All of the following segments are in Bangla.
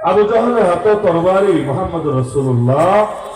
আবু জাহলের হাতে তরবারি, মুহাম্মদ রাসূলুল্লাহ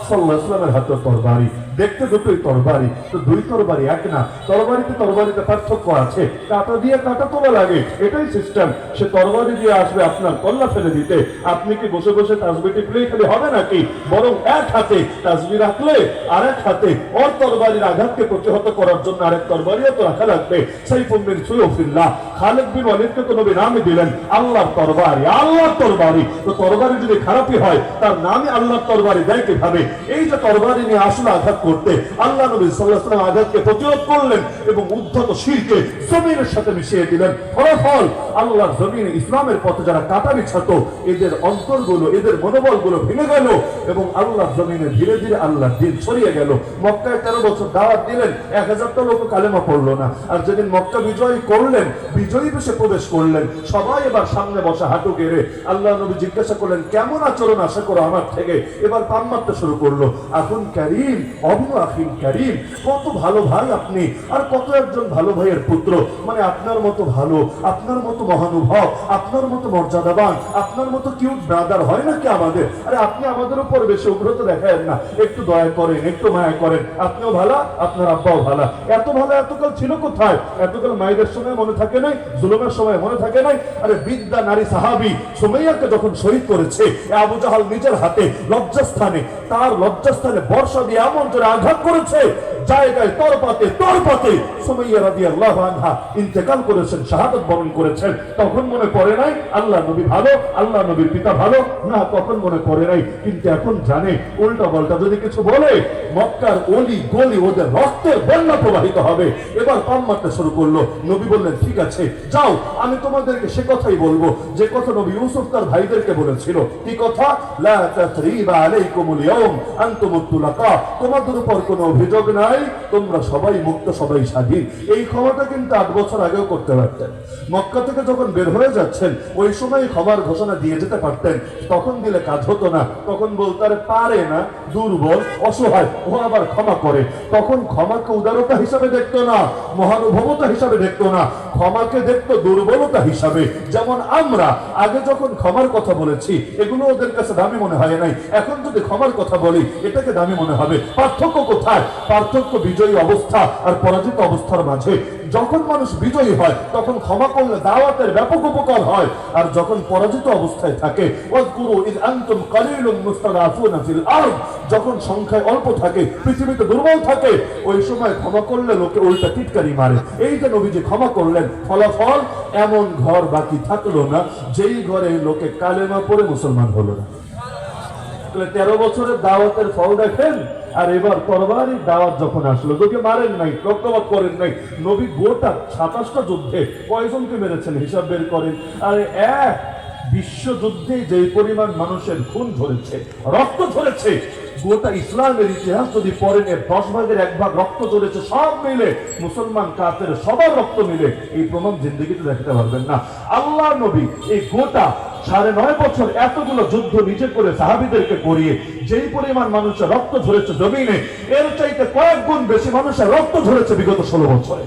সাল্লাল্লাহু আলাইহি ওয়াসাল্লামের হাতে তরবারি। দেখতে দুটোই তরবারি, তো দুই তরবারি এক না। তরবারিতে পার্থক্য আছে, কাঁটা দিয়ে কাঁটা তোলা লাগে, এটাই সিস্টেম। সে তরবারি দিয়ে আসবে আপনার কল্লা ফেলে দিতে। আপনি কি বসে বসে তাসবিহ টিপলেই খালি হবে নাকি? বরং এক হাতে তাসবিহ রাখলে আরেক হাতে ওর তরবারির আঘাতকে প্রতিহত করার জন্য আরেক তরবারিও তো রাখা লাগবে। সাইফুন মিন সুয়ুফিল্লাহ। খালিদ বিন ওয়ালিদকে তো নবী নামই দিলেন আল্লাহর তরবারি, আল্লাহর তরবারি। তো তরবারি যদি খারাপই হয়, তার নামই আল্লাহর তরবারি দেয় কিভাবে? এই যে তরবারি নিয়ে আসলে আঘাত করতে, আল্লাহ নবী সাল্লাল্লাহু আলাইহি ওয়াসাল্লাম আঘাতকে প্রতিরোধ করলেন এবং উদ্ধত শিরকে জমিনের সাথে মিশিয়ে দিলেন। ফলাফল আল্লাহর জমিনে ইসলামের পথে যারা কাঁটা বিছাতো, এদের অন্তরগুলো, এদের মনোবলগুলো ভেঙে গেল এবং আল্লাহর জমিনে ধীরে ধীরে আল্লাহর দ্বীন ছড়িয়ে গেল। মক্কায় 13 বছর দাওয়াত দিলেন, 1000টা লোক কালেমা পড়লো না। আর যেদিন মক্কা বিজয় করলেন, বিজয়ী বেশে প্রবেশ করলেন, সবাই এবার সামনে বসা হাঁটু গেড়ে আল্লাহ নবী জিজ্ঞাসা করলেন, কেমন আচরণ আশা করো আমার থেকে? এবার পাম মারতে শুরু করলো। আখুন কারীম, অবু আখিন কারীম, কত ভালো ভাই আপনি, আর কত একজন ভালো ভাইয়ের পুত্র। মানে আপনার মতো ভালো, আপনার মতো মহানুভব, আপনার মতো মর্যাদাবান, আপনার মতো কিউট ব্রাদার হয় নাকি আমাদের? আরে আপনি আমাদের উপর বেশি উগ্রতা দেখায় না, একটু দয়া করেন, একটু মায়া করেন। আপনিও ভালো, আপনার আব্বাও ভালো। এত ভালো এতকাল ছিল কোথায়? এতকাল মায়েদের সময় মনে থাকে নাই, জুলুমের সময় মনে থাকে নাই? আরে বিদ্যা নারী সাহাবী সুমাইয়াকে যখন শহীদ করেছে, আবু জাহাল নিজের হাতে লজ্জাস্থানে, তার লজ্জাস্থানে বর্ষা দিয়ে এমন জোরে আঘাত করেছে, জায়গায় তরপাতে সুমাইয়া রাদিয়াল্লাহু আনহা ইন্তেকাল করেছেন, শাহাদাত বরণ করেছেন। তখন মনে পড়ে নাই আল্লাহ নবী ভালো, আল্লাহ নবীর পিতা ভালো না, তখন মনে পড়ে নাই। কিন্তু এখন জানে উল্টা পাল্টা যদি কিছু বলে, মক্কার অলি গলি ওদের রক্তের বন্যা প্রবাহিত হবে। এবার পাম মারতে শুরু করলো। নবী বললেন, ঠিক আছে যাও, আমি তোমাদেরকে সে কথাই বলবো যে কথা নবী ইউসুফ তার ভাইদেরকে বলেছিল। কি কথা? লা তাসরিবা আলাইকুমুল ইয়াউম আনতুমুত তুলাকা। তোমাদের উপর কোনো অভিযোগ নাই, তোমরা সবাই মুক্ত, সবাই স্বাধীন। এই ক্ষমাটা কিন্তু 8 বছর আগেও করতে পারতেন। মক্কা থেকে যখন বের হয়ে যাচ্ছেন, ওই সময় ক্ষমার ঘোষণা দিয়ে যেতে পারতেন। তখন দিলে কাজ হতো না, তখন বলতে পারে না, দুর্বল, অসহায়, ও আবার ক্ষমা করে। তখন ক্ষমাকে উদারতা হিসাবে দেখতো না, মহানুভবতা হিসাবে দেখতো না, ক্ষমাকে দেখতো দুর্বলতা হিসাবে। যেমন আমরা আগে যখন ক্ষমার কথা বলেছি, এগুলো ওদের কাছে দামি মনে হয় নাই, এখন যদি ক্ষমার কথা বলি এটাকে দামি মনে হবে। পার্থক্য কোথায়? পার্থক্য বিজয়ী অবস্থা আর পরাজিত অবস্থার মাঝে। যখন মানুষ বিজয়ী হয় তখন ক্ষমা করলে দাওয়াতের ব্যাপক উপকার হয়, আর যখন পরাজিত অবস্থায় থাকে, ওয়াজকুরু ইয আনতুম কালিলুন মুস্তাদাফুনা ফিল আরদ, যখন সংখ্যায় অল্প থাকে, পৃথিবীতে দুর্বল থাকে, ওই সময় ক্ষমা করলে লোকে উল্টা টিটকারি মারে। এই যে নবীজি ক্ষমা করলেন, ফলাফল এমন ঘর বাকি থাকলো না যেই ঘরে লোকে কালেমা পড়ে মুসলমান হলো না। 13 বছরের দাওয়াতের ফল দেখেন। আর এবার তরবারির দাওয়াত যখন আসলো, তোকে মারেন নাই, রক্তপাত করেন নাই। নবী গোটা 27টা যুদ্ধে কয়জনকে মেরেছেন হিসাব বের করেন। আর এক বিশ্বযুদ্ধে যে পরিমাণ মানুষের খুন ঝরেছে, রক্ত ঝরেছে, গোটা ইসলামের ইতিহাস যদি পড়েন, 10 ভাগের 1 ভাগ রক্ত ঝরেছে। সব মিলে মুসলমান কাফের সবার রক্ত মিলে এই প্রমাণ জিন্দেগিতে দেখাতে পারবেন না। আল্লাহ নবী এই গোটা 9.5 বছর এতগুলো যুদ্ধ নিজে করে সাহাবীদেরকে করিয়ে যেই পরিমাণ মানুষের রক্ত ঝরেছে জমিনে, এর চাইতে কয়েক গুণ বেশি মানুষের রক্ত ঝরেছে বিগত 16 বছরে।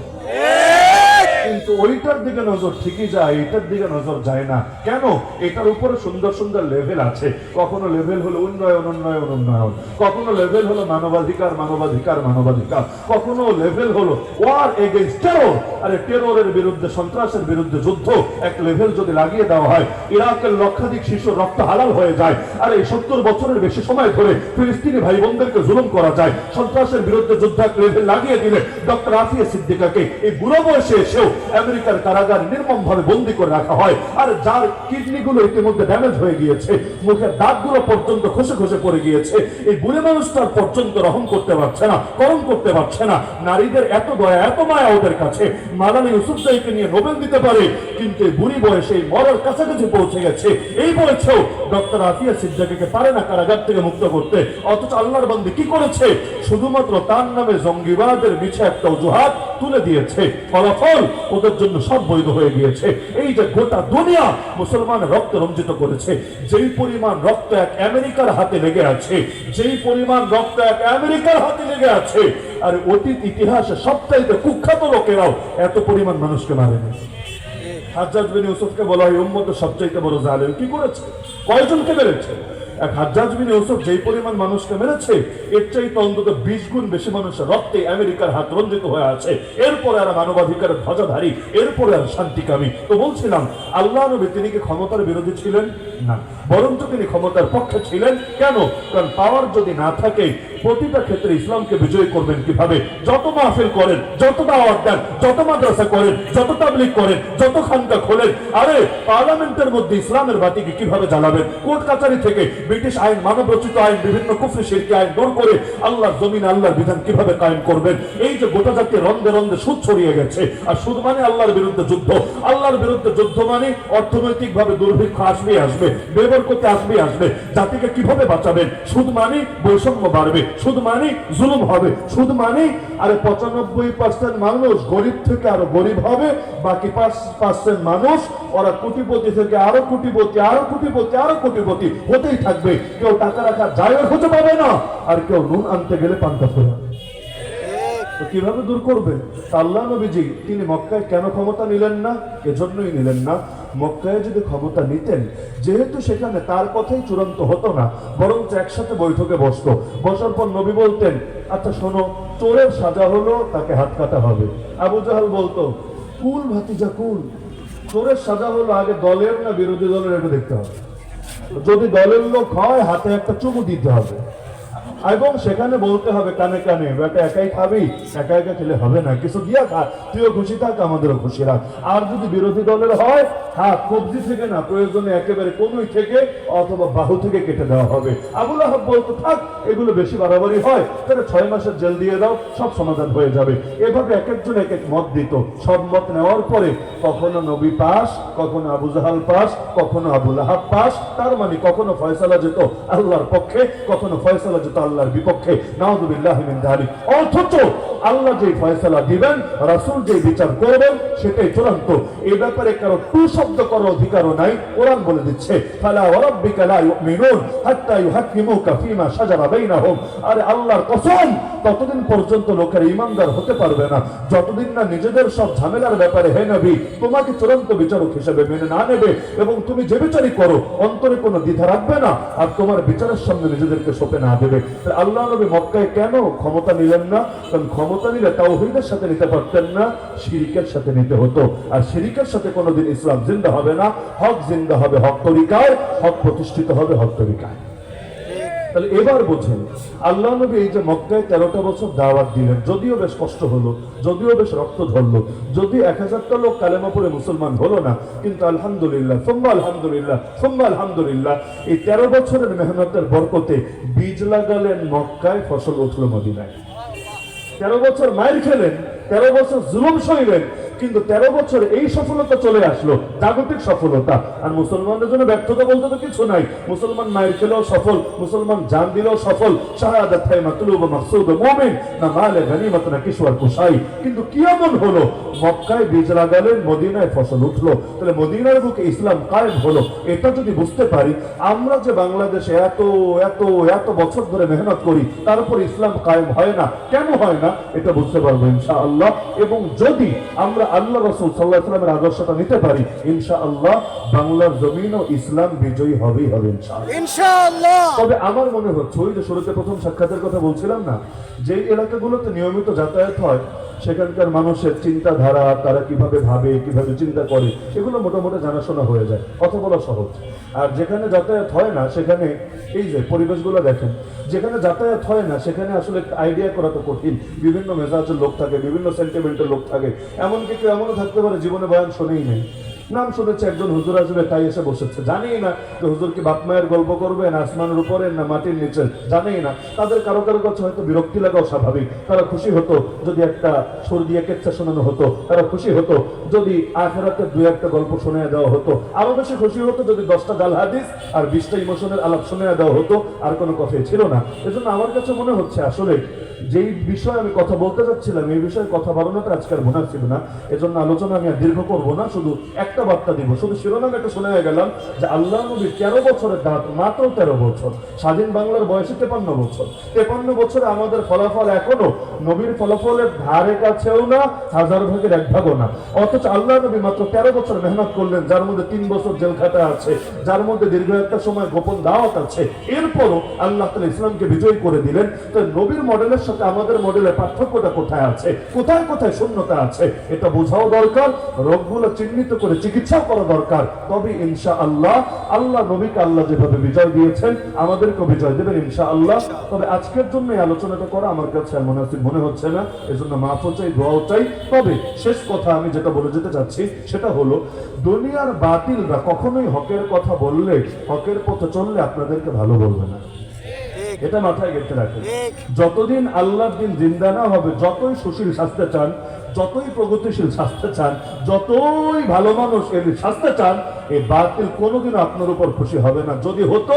কিন্তু ওইটার দিকে নজর ঠিকই যায়, এটার দিকে নজর যায় না। কেন? এটার উপরে সুন্দর সুন্দর লেভেল আছে। কখনো লেভেল হলো উন্নয়ন উন্নয়ন উন্নয়ন, কখনো লেভেল হলো মানবাধিকার মানবাধিকার মানবাধিকার, কখনো লেভেল হলো ওয়ার এগেইনস্ট টেরর। আরে টেররের বিরুদ্ধে, সন্ত্রাসের বিরুদ্ধে যুদ্ধ এক লেভেল যদি লাগিয়ে দেওয়া হয়, ইরাকের লক্ষাধিক শিশুর রক্ত হালাল হয়ে যায়। আর এই 70 বছরের বেশি সময় ধরে ফিলিস্তিনি ভাই বোনদেরকে জুলুম করা যায়। সন্ত্রাসের বিরুদ্ধে যুদ্ধ এক লেভেল লাগিয়ে দিলে ডক্টর আফিয়া সিদ্দিকাকে এই বুড়ো বয়সে এসেও আমেরিকার কারাগার নির্মম ভাবে বন্দী করে রাখা হয়। আর যার কিডনি গুলো ইতিমধ্যে ড্যামেজ হয়ে গিয়েছে, মুখের দাঁতগুলো পর্যন্ত খসে খসে পড়ে গিয়েছে, এই বুড়ে মানুষটার পর্যন্ত রহম করতে পারছে না, করম করতে পারছে না। নারীদের এত দয়া এত মায়া ওদের কাছে, মাওলানা ইউসুফজাইকে নিয়ে নোবেল দিতে পারে, কিন্তু এই বুড়ি বয়সে এই মরার কাছাকাছি পৌঁছে গেছে, এই বয়সেও ডক্টর আফিয়া সিদ্দিকাকে পারে না কারাগার থেকে মুক্ত করতে। অথচ আল্লাহর বান্দী কি করেছে? শুধুমাত্র তার নামে জঙ্গিবাদের মিছে একটা অজুহাত তুলে দিয়েছে। ফলাফল ওদের জন্য সব বৈধ হয়ে গিয়েছে। এই যে গোটা দুনিয়া মুসলমানের রক্ত রঞ্জিত করেছে, যেই পরিমাণ রক্ত এক আমেরিকার হাতে লেগে আছে, যেই পরিমাণ রক্ত এক আমেরিকার হাতে লেগে আছে, আর অতীত ইতিহাসে সবচাইতে কুখ্যাত লোকেরাও এত পরিমাণ মানুষকে মারেনি। হাজ্জাজ বিন ইউসুফকে বলা হয় উম্মতের সবচাইতে বড় জালেম। কি করেছে? কয়জনকে মেরেছে? এক হাজ্জাজ বিন ইউসুফ যেই পরিমাণ মানুষকে মেরেছে, এর চাইতে অন্তত 20 গুণ বেশি মানুষের রক্তে আমেরিকার হাত রঞ্জিত হয়ে আছে। এরপরে আর মানবাধিকারের ধ্বজাধারী, এরপরে আর শান্তিকামী। তো বলছিলাম, আল্লাহ নবী তিনি কি ক্ষমতার বিরোধী ছিলেন? না, বরঞ্চ তিনি ক্ষমতার পক্ষে ছিলেন। কেন? কারণ পাওয়ার যদি না থাকে, প্রতিটা ক্ষেত্রে ইসলামকে বিজয়ী করবেন কিভাবে? যত মাহফিল করেন, যত দাওয়াত দেন, যত মাদ্রাসা করেন, যত তাবলীগ করেন, যত খানকা খোলেন, আরে পার্লামেন্টের মধ্যে ইসলামের বাতিকে কিভাবে জ্বালাবেন? কোর্ট কাছারি থেকে ব্রিটিশ আইন, মানব রচিত আইন, বিভিন্ন কুফরি শিরকি আইন দূর করে আল্লাহর জমিন, আল্লাহর বিধান কিভাবে কায়েম করবেন? এই যে গোটা জাতি রন্ধে রন্ধে সুদ ছড়িয়ে গেছে, আর সুদ মানে আল্লাহর বিরুদ্ধে যুদ্ধ। আল্লাহর বিরুদ্ধে যুদ্ধ মানে অর্থনৈতিক ভাবে দুর্ভিক্ষ আসবে, বেবরকতে আসবে। জাতিকে কিভাবে বাঁচাবেন? সুদ মানে বৈষম্য বাড়বে, সুদ মানে জুলুম হবে, সুদ মানে আরে 95% মানুষ গরিব থেকে আরো গরিব হবে, বাকি 5% মানুষ ওরা কোটিপতি থেকে আরো কোটিপতি, আরো কোটিপতি, আরো কোটিপতি হতেই থাকবে। কেউ টাকা রাখা জায়গা খুঁজে পাবে না, আর কেউ নুন আনতে গেলে পান্তা ফুরাবে। তো কিভাবে দূর করবে? আল্লাহ নবীজি তিনি মক্কায় কেন ক্ষমতা নিলেন না? এজন্যই নিলেন না, মক্কায় যদি ক্ষমতা নিতেন, যেহেতু সেখানে তার কথাই চূড়ান্ত হতো না, বরঞ্চ একসাথে বৈঠকে বসতো। বসার পর নবী বলতেন, আচ্ছা শোনো, চোরের সাজা হলো তাকে হাত কাটা হবে। আবু জাহাল বলতো, কুল ভাতিজা কুল, চোরের সাজা হলো আগে দলের না বিরোধী দলের, এটা দেখতে হবে। যদি দলের লোক হয়, হাতে একটা চুমু দিতে হবে, এবং সেখানে বলতে হবে কানে কানে, বেটা একাই খাবি, একা একা খেলে হবে না, কিছু দিয়া খা, তুইও খুশি থাক, আমাদেরও খুশি রাখ। আর যদি বিরোধী দলের হয়, হ্যাঁ, কবজি থেকে না, প্রয়োজনে একেবারে কনুই থেকে অথবা বাহু থেকে কেটে দেওয়া হবে। আবুল আহাব বলতো, থাক, এগুলো বেশি বাড়াবাড়ি হয়, তাহলে 6 মাসের জেল দিয়ে দাও, সব সমাধান হয়ে যাবে। এভাবে এক একজন এক এক মত দিত। সব মত নেওয়ার পরে কখনো নবী পাস, কখনো আবু জাহাল পাস, কখনো আবুল আহাব পাস। তার মানে কখনো ফয়সালা যেত আল্লাহর পক্ষে, কখনো ফয়সালা যেত আল্লাহর বিপক্ষে। নাউযুবিল্লাহি মিন যালিক। অথচ আল্লাহ যে ফয়সালা দিবেন, রাসূল যে বিচার করবেন, সেটাই চূড়ান্ত। এই ব্যাপারে কারো টু শব্দ করার অধিকারও নাই। কোরআন বলে দিচ্ছে, ফালা ওয়া রাব্বিকা লা ইউমিনুন হাত্তা ইউহাক্কিমুকা ফীমা শাজারা বাইনাহুম। আরে আল্লাহর কসম, ততদিন পর্যন্ত লোকের ঈমানদার হতে পারবে না যতদিন না নিজেদের সব ঝামেলার ব্যাপারে, হে নবী, তোমাকে চূড়ান্ত বিচারক হিসেবে মেনে না নেবে, এবং তুমি যে বিচারই করো অন্তরে কোনো দ্বিধা রাখবে না, আর তোমার বিচারের সামনে নিজেদেরকে সঁপে না দেবে। আল্লাহ নবী মক্কায় কেন ক্ষমতা নিলেন না? কারণ ক্ষমতা নিলে তাওহীদের সাথে নিতে পারতেন না, শিরকের সাথে নিতে হতো। আর শিরকের সাথে কোনোদিন ইসলাম জিন্দা হবে না। হক জিন্দা হবে হক তরিকায়, হক প্রতিষ্ঠিত হবে হক তরিকায়। তাহলে এবার বোঝেন, আল্লাহ নবী এই যে মক্কায় 13টা বছর দাওয়াত দিলেন, যদিও বেশ কষ্ট হলো, যদিও বেশ রক্ত ঝরলো, যদি 1000টা লোক কালেমা পড়ে মুসলমান হলো না, কিন্তু আলহামদুলিল্লাহ সুম্মা আলহামদুলিল্লাহ সুম্মা আলহামদুলিল্লাহ, এই 13 বছরের মেহনতের বরকতে বীজ লাগালেন মক্কায়, ফসল উঠলো মদিনায়। 13 বছর মায়ের খেলেন, 13 বছর জুলুম সইলেন, কিন্তু 13 বছর এই সফলতা চলে আসলো, জাগতিক সফলতা। আর মুসলমানদের জন্য ব্যর্থতা বলতে তো কিছু নাই। মুসলমান মায়ের খেলেও সফল, মুসলমান জান দিলেও সফল। শাহাদাত হায় মাতলুব মাকসুদ মুমিন, না মালে গনিমত না কিশওয়ার কুশাই। কিন্তু কি এমন হলো, মক্কায় বীজ লাগালেন, মদিনায় ফসল উঠলো, তাহলে মদিনার বুকে ইসলাম কায়েম হলো। এটা যদি বুঝতে পারি, আমরা যে বাংলাদেশে এত এত এত বছর ধরে মেহনত করি, তারপর ইসলাম কায়েম হয় না, কেন হয় না, এটা বুঝতে পারবো ইনশাআল্লাহ। এবং যদি আমরা আল্লাহ রাসূল সাল্লাল্লাহু আলাইহি ওয়াসাল্লামের আদর্শটা নিতে পারি, ইনশাআল্লাহ বাংলার জমিনও ইসলাম বিজয়ী হবেই হবে ইনশাআল্লাহ। তবে আমার মনে হচ্ছে, ওই যে শুরুতে প্রথম সাক্ষাতের কথা বলছিলাম না, যে এলাকাগুলোতে নিয়মিত যাতায়াত হয়, সেখানকার মানুষের চিন্তাধারা, তারা কিভাবে ভাবে, কিভাবে চিন্তা করে, এগুলো মোটামুটি জানাশোনা হয়ে যায়, কথা বলা সহজ। আর যেখানে যাতায়াত হয় না, সেখানে এই যে পরিবেশগুলো দেখেন, যেখানে যাতায়াত হয় না সেখানে আসলে আইডিয়া করা তো কঠিন। বিভিন্ন মেজাজের লোক থাকে, বিভিন্ন সেন্টিমেন্টের লোক থাকে, এমনকি কেউ এমনও থাকতে পারে জীবনে বয়ান শোনেই নেই, নাম শুনেছে একজন হুজুর আসবে তাই এসে বসেছে, জানেই না যে হুজুর কি বাপ মায়ের গল্প করবেন, আসমানের উপরে না মাটির নিচে, জানেই না। তাদের কারো কারো কাছে হয়তো বিরক্তি লাগাও স্বাভাবিক। তারা খুশি হতো যদি একটা সুর দিয়ে কেচ্ছা শোনানো হতো, তারা খুশি হতো যদি আখিরাতের 2-1টা গল্প শোনায় দেওয়া হতো, আরো বেশি খুশি হতো যদি 10টা জাল হাদিস আর 20টা ইমোশনের আলাপ শোনায় দেওয়া হতো, আর কোনো কথাই ছিল না। এজন্য আমার কাছে মনে হচ্ছে আসলে যেই বিষয়ে আমি কথা বলতে চাচ্ছিলাম এই বিষয়ে কথা বাড়ানোটা আজকের মুনাসিব না, এজন্য আলোচনা আমি আর দীর্ঘ করবো না, শুধু একটা বার্তা দিব। শুধু শিরোনাম একটা শুনে গেলাম যে আল্লাহ নবী 13 বছরের দাঁত, মাত্র 13 বছর, স্বাধীন বাংলার বয়সে 53 বছর। 53 বছরে আমাদের ফলাফল এখনো নবীর ফলাফলের ধারে কাছেও না, 1000 ভাগের 1 ভাগও না। অথচ আল্লাহ নবী মাত্র 13 বছর মেহনত করলেন, যার মধ্যে 3 বছর জেল খাটা আছে, যার মধ্যে দীর্ঘ একটা সময় গোপন দাওয়াত আছে। এরপরও আল্লাহ তাআলা ইসলামকে বিজয়ী করে দিলেন। তো নবীর মডেলের সাথে আমাদের মডেলের পার্থক্যটা কোথায় আছে, কোথায় কোথায় শূন্যতা আছে, এটা বোঝাও দরকার, রোগগুলো চিহ্নিত করে চিকিৎসাও করা দরকার। তবে ইনশাআল্লাহ আল্লাহ নবীকে আল্লাহ যেভাবে বিজয় দিয়েছেন আমাদেরকে বিজয় দেবেন ইনশাআল্লাহ। তবে আজকের জন্য এই আলোচনাটা করা আমার কাছে মনে হচ্ছে না, এজন্য মাফও চাই, দোয়াও চাই। তবে শেষ কথা আমি যেটা বলে যেতে চাচ্ছি সেটা হলো, দুনিয়ার বাতিলরা কখনোই হকের কথা বললে, হকের পথে চললে আপনাদেরকে ভালো বলবে না, এটা মাথায় গেঁথে রাখেন। যতদিন আল্লাহর দিন জিন্দা না হবে, যতই সুশীল শাস্তে চান, যতই প্রগতিশীল শাস্তে চান, যতই ভালো মানুষ শাস্তে চান, এই বাতিল কোনোদিনও আপনার উপর খুশি হবে না। যদি হতো,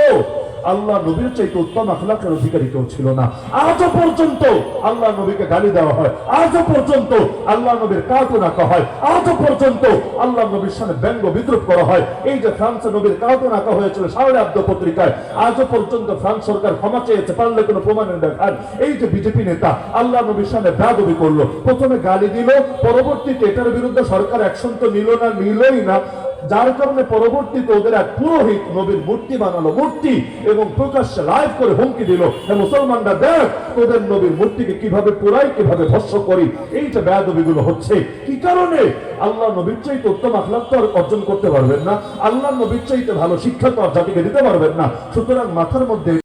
আল্লাহ নবীর চাইতে উত্তম আখলাকের অধিকারী কেউ ছিল না। আজও পর্যন্ত আল্লাহ নবীকে গালি দেওয়া হয়, আজও পর্যন্ত আল্লাহ নবীর কার্টুন আঁকা হয়, আজও পর্যন্ত আল্লাহ নবীর সামনে ব্যঙ্গ বিদ্রুপ করা হয়। এই যে ফ্রান্সে নবীর কার্টুন আঁকা হয়েছিল শার্লে আব্দো পত্রিকায়, আজও পর্যন্ত ফ্রান্স সরকার ক্ষমা চেয়েছে, পারলে কোনো প্রমাণের দেখান। এই যে বিজেপি নেতা আল্লাহ নবীর সামনে বেয়াদবি করলো, প্রথমে গালি দিল, পরবর্তীতে এটার বিরুদ্ধে সরকার অ্যাকশন তো নিলই না, যার কারণে পরবর্তীতে ওদের এক পুরোহিত নবীর মূর্তি বানালো, মূর্তি, এবং প্রকাশ্যে লাইভ করে হুমকি দিল, মুসলমানরা দেখ তোদের নবীর মূর্তিকে কিভাবে পোড়াই, কিভাবে ভস্ম করি। এই যে বেয়াদবিগুলো হচ্ছে, কি কারণে? আল্লাহ নবীর চাইতে উত্তম আখলাক তো অর্জন করতে পারবেন না, আল্লাহ নবীর চাইতে ভালো শিক্ষা তো আর জাতিকে দিতে পারবেন না। সুতরাং মাথার মধ্যে